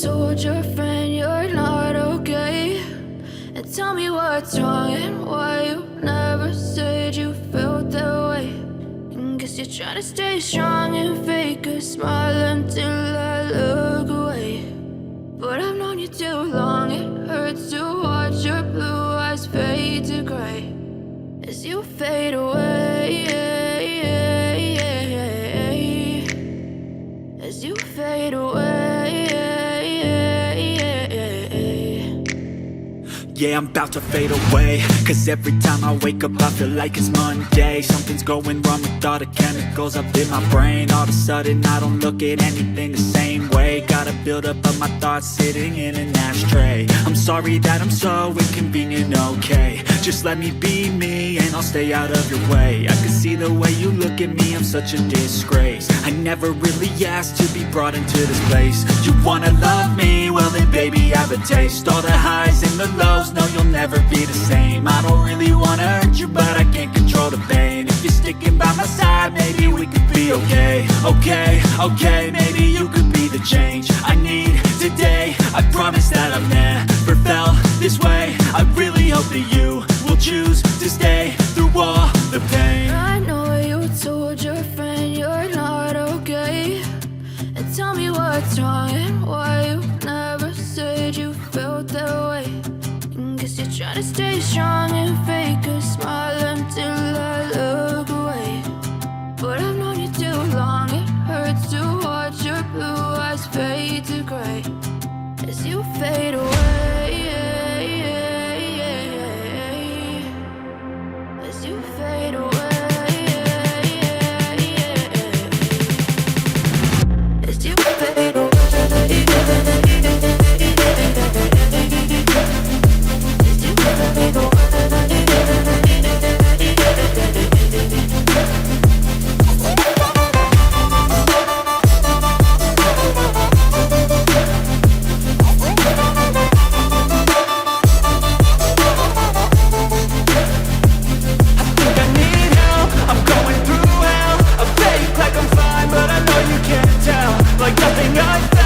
told your friend you're not okay, and tell me what's wrong and why you never said you felt that way. And guess you're trying to stay strong and fake a smile until I look away. But I've known you too long, it hurts to watch your blue eyes fade to gray as you fade away, as you fade away. Yeah, I'm about to fade away, cause every time I wake up I feel like it's Monday. Something's going wrong with all the chemicals up in my brain. All of a sudden I don't look at anything the same way. Got a buildup of my thoughts sitting in an ashtray. I'm sorry that I'm so inconvenient, okay. Just let me be me and I'll stay out of your way. I can see the way you look at me, I'm such a disgrace. I never really asked to be brought into this place. You wanna love me? Well then baby have a taste. All the highs and the lows, no you'll never be the same. I don't really wanna hurt you but I can't control the pain. If you're sticking by my side maybe we could be okay. Okay, maybe you could be the change I need today. I promise that I've never felt this way. I really hope that you will choose to stay through all the pain. I know you told your friend you're not okay, and tell me what's wrong and why you never said you felt that way. And guess you're trying to stay strong and fake a smile until I look away. But I've known you too long, it hurts to watch your blue eyes fade to gray as you fade away, as you fade away, as you fade away. Like nothing I've